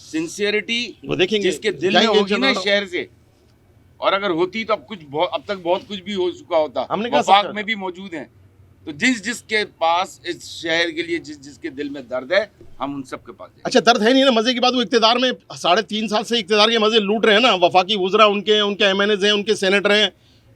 Sincerity वो देखेंगे जिसके दिल में होगी ना शहर से, और अगर होती तो अब तक बहुत कुछ भी हो चुका होता। हमने कहा वफाक में भी मौजूद हैं, तो जिसके पास इस शहर के लिए जिसके दिल में दर्द है, हम उन सब के पास जाएंगे। अच्छा, दर्द है नहीं ना, मजे की बात, वो इक्तिदार में 3.5 साल से इक्तिदार के मजे लूट रहे हैं ना, वफाकी वुज़रा उनके एमएनएज हैं, उनके सेनेटर हैं,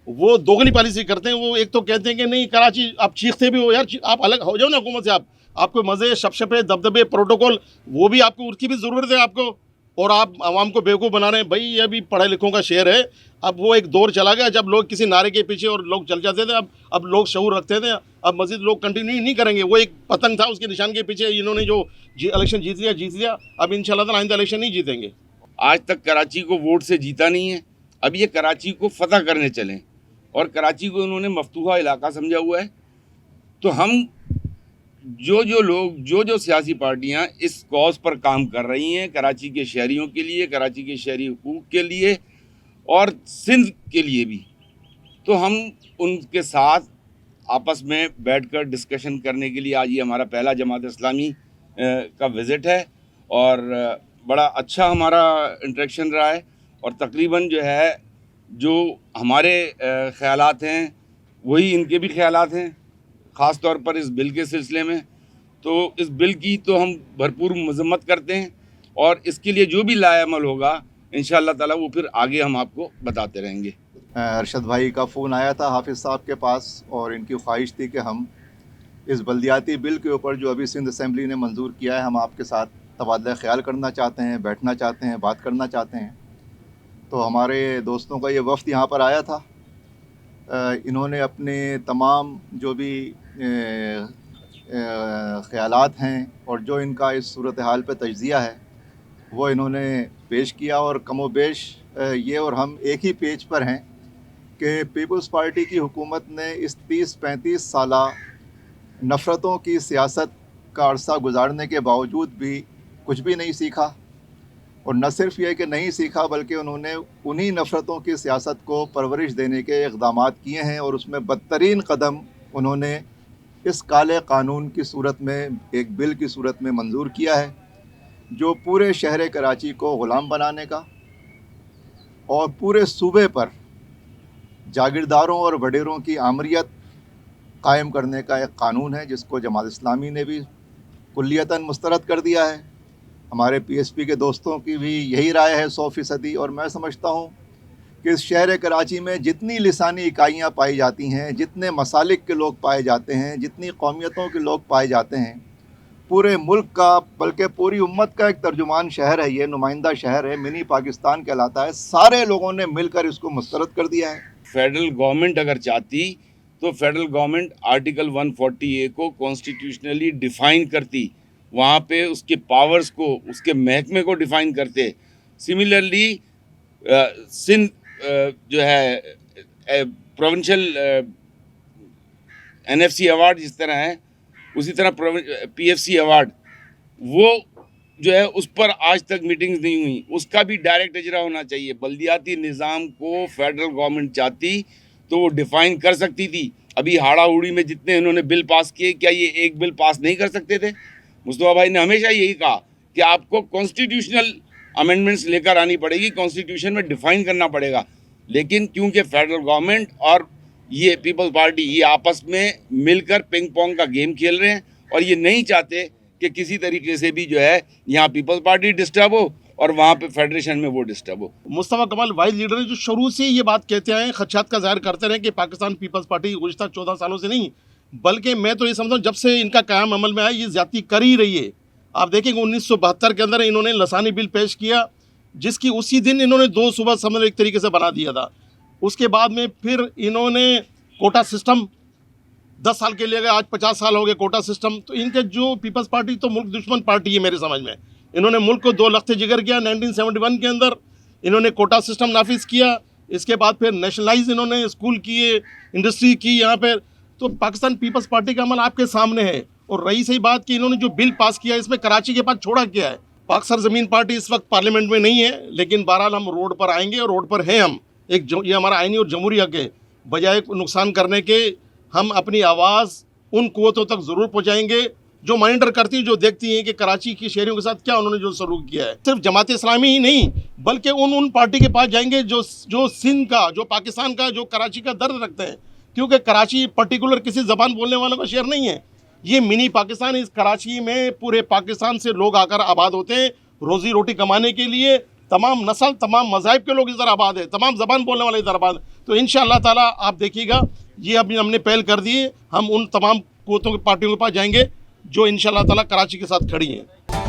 वो दोगुनी पॉलिसी करते हैं। वो एक तो कहते हैं कि नहीं कराची, आप चीखते भी हो यार, आप अलग हो जाओ ना हुकूमत से, आपको मजे शपशपे दबदबे प्रोटोकॉल वो भी आपको, उसकी भी ज़रूरत है आपको, और आप आवाम को बेवकूफ़ बना रहे हैं। भाई ये भी पढ़े लिखों का शहर है। अब वो एक दौर चला गया जब लोग किसी नारे के पीछे और लोग चल जाते थे, अब लोग शऊर रखते थे। अब मजीद लोग कंटिन्यू नहीं करेंगे। वो एक पतंग था, उसके निशान के पीछे इन्होंने जो इलेक्शन जीत लिया, अब इंशाल्लाह ताला आइंदा इलेक्शन नहीं जीतेंगे। आज तक कराची को वोट से जीता नहीं है, अब ये कराची को फतह करने चले, और कराची को उन्होंने मफतूहा इलाका समझा हुआ है। तो हम जो सियासी पार्टियां इस कॉज पर काम कर रही हैं, कराची के शहरियों के लिए, कराची के शहरी हुकूक के लिए और सिंध के लिए भी, तो हम उनके साथ आपस में बैठकर डिस्कशन करने के लिए आज ये हमारा पहला जमात इस्लामी का विज़िट है, और बड़ा अच्छा हमारा इंटरेक्शन रहा है। और तकरीबन जो है, जो हमारे ख़यालात हैं वही इनके भी ख़यालात हैं, ख़ास तौर पर इस बिल के सिलसिले में। तो इस बिल की तो हम भरपूर मज़म्मत करते हैं, और इसके लिए जो भी लाएअमल होगा इंशाअल्लाह ताला वो फिर आगे हम आपको बताते रहेंगे। अरशद भाई का फ़ोन आया था हाफिज़ साहब के पास, और इनकी ख्वाहिश थी कि हम इस बल्दियाती बिल के ऊपर जो अभी सिंध असम्बली ने मंजूर किया है, हम आपके साथ तबादला ख्याल करना चाहते हैं, बैठना चाहते हैं, बात करना चाहते हैं। तो हमारे दोस्तों का ये वफ़द यहाँ पर आया था। इन्होंने अपने तमाम जो भी ख़यालात हैं और जो इनका इस सूरत हाल पे तज्ज़िया है वो इन्होंने पेश किया, और कमो बेश ये और हम एक ही पेज पर हैं कि पीपल्स पार्टी की हुकूमत ने इस 30-35 साला नफ़रतों की सियासत का अरसा गुजारने के बावजूद भी कुछ भी नहीं सीखा। और न सिर्फ ये कि नहीं सीखा, बल्कि उन्होंने उन्हीं नफ़रतों की सियासत को परवरिश देने के इक़दामात किए हैं, और उसमें बदतरीन कदम उन्होंने इस काले कानून की सूरत में, एक बिल की सूरत में मंजूर किया है, जो पूरे शहर कराची को ग़ुलाम बनाने का और पूरे सूबे पर जागीरदारों और वडेरों की आमरियत कायम करने का एक कानून है, जिसको जमात इस्लामी ने भी कुल्लियतन मुस्तरद कर दिया है। हमारे पीएसपी के दोस्तों की भी यही राय है 100%। और मैं समझता हूँ कि इस शहर कराची में जितनी लिसानी इकाइयाँ पाई जाती हैं, जितने मसालिक के लोग पाए जाते हैं, जितनी कौमियतों के लोग पाए जाते हैं, पूरे मुल्क का बल्कि पूरी उम्मत का एक तर्जुमान शहर है, ये नुमाइंदा शहर है, मिनी पाकिस्तान कहलाता है। सारे लोगों ने मिलकर इसको मुस्तरद कर दिया है। फेडरल गवर्नमेंट अगर चाहती तो फेडरल गवर्नमेंट आर्टिकल 140A को कॉन्स्टिट्यूशनली डिफ़ाइन करती, वहाँ पे उसके पावर्स को, उसके महकमे को डिफ़ाइन करते। सिमिलरली सिंध जो है प्रोविंशियल NFC अवार्ड जिस तरह है, उसी तरह PFC अवार्ड, वो जो है उस पर आज तक मीटिंग्स नहीं हुई, उसका भी डायरेक्ट इजरा होना चाहिए। बल्दियाती निज़ाम को फेडरल गवर्नमेंट चाहती तो वो डिफ़ाइन कर सकती थी। अभी हाड़ा उड़ी में जितने इन्होंने बिल पास किए, क्या ये एक बिल पास नहीं कर सकते थे? मुस्तफा भाई ने हमेशा यही कहा कि आपको कॉन्स्टिट्यूशनल अमेंडमेंट्स लेकर आनी पड़ेगी, कॉन्स्टिट्यूशन में डिफ़ाइन करना पड़ेगा। लेकिन क्योंकि फेडरल गवर्नमेंट और ये पीपल्स पार्टी ये आपस में मिलकर पिंग पोंग का गेम खेल रहे हैं, और ये नहीं चाहते कि किसी तरीके से भी जो है यहाँ पीपल्स पार्टी डिस्टर्ब हो और वहाँ पे फेडरेशन में वो डिस्टर्ब हो। मुस्तफा कमाल वाइस लीडर है, जो शुरू से ये बात कहते आए हैं, खदशात का ज़ाहिर करते रहे कि पाकिस्तान पीपल्स पार्टी गुज़श्ता 14 सालों से नहीं, बल्कि मैं तो ये समझता हूँ जब से इनका क़याम अमल में आया ये ज़्यादती कर ही रही है। आप देखेंगे 1972 के अंदर इन्होंने लसानी बिल पेश किया, जिसकी उसी दिन इन्होंने 2 सूबा समझ एक तरीके से बना दिया था। उसके बाद में फिर इन्होंने कोटा सिस्टम 10 साल के लिए गए, आज 50 साल हो गए कोटा सिस्टम। तो इनके जो पीपल्स पार्टी तो मुल्क दुश्मन पार्टी है मेरे समझ में। इन्होंने मुल्क को 2 लख्ते जिगर किया 1971 के अंदर, इन्होंने कोटा सिस्टम नाफिज किया, इसके बाद फिर नेशनलाइज इन्होंने स्कूल किए, इंडस्ट्री की यहाँ पर। तो पाकिस्तान पीपल्स पार्टी का अमल आपके सामने है। और रही सही बात कि इन्होंने जो बिल पास किया इसमें कराची के पास छोड़ा क्या है। पाक सरजमीन पार्टी इस वक्त पार्लियामेंट में नहीं है, लेकिन बहरहाल हम रोड पर आएंगे और रोड पर हैं हम। ये हमारा आईनी और जमहूरी हक है। बजाय नुकसान करने के हम अपनी आवाज़ उन कुव्वतों तक ज़रूर पहुँचाएंगे जो मॉनिटर करती हैं, जो देखती हैं कि कराची के शहरियों के साथ क्या उन्होंने जो सलूक किया है। सिर्फ जमात इस्लामी ही नहीं, बल्कि उन पार्टी के पास जाएंगे जो सिंध का, जो पाकिस्तान का, जो कराची का दर्द रखते हैं, क्योंकि कराची पर्टिकुलर किसी ज़बान बोलने वालों का शहर नहीं है, ये मिनी पाकिस्तान। इस कराची में पूरे पाकिस्तान से लोग आकर आबाद होते हैं रोज़ी रोटी कमाने के लिए। तमाम नस्ल, तमाम मज़ाहिब के लोग इधर आबाद है, तमाम ज़बान बोलने वाले इधर आबाद। तो इंशाअल्लाह ताला आप देखिएगा, ये अभी हमने पहल कर दी है, हम उन तमाम कुव्वतों की पार्टियों के पास जाएंगे जो इंशाअल्लाह ताला कराची के साथ खड़ी हैं।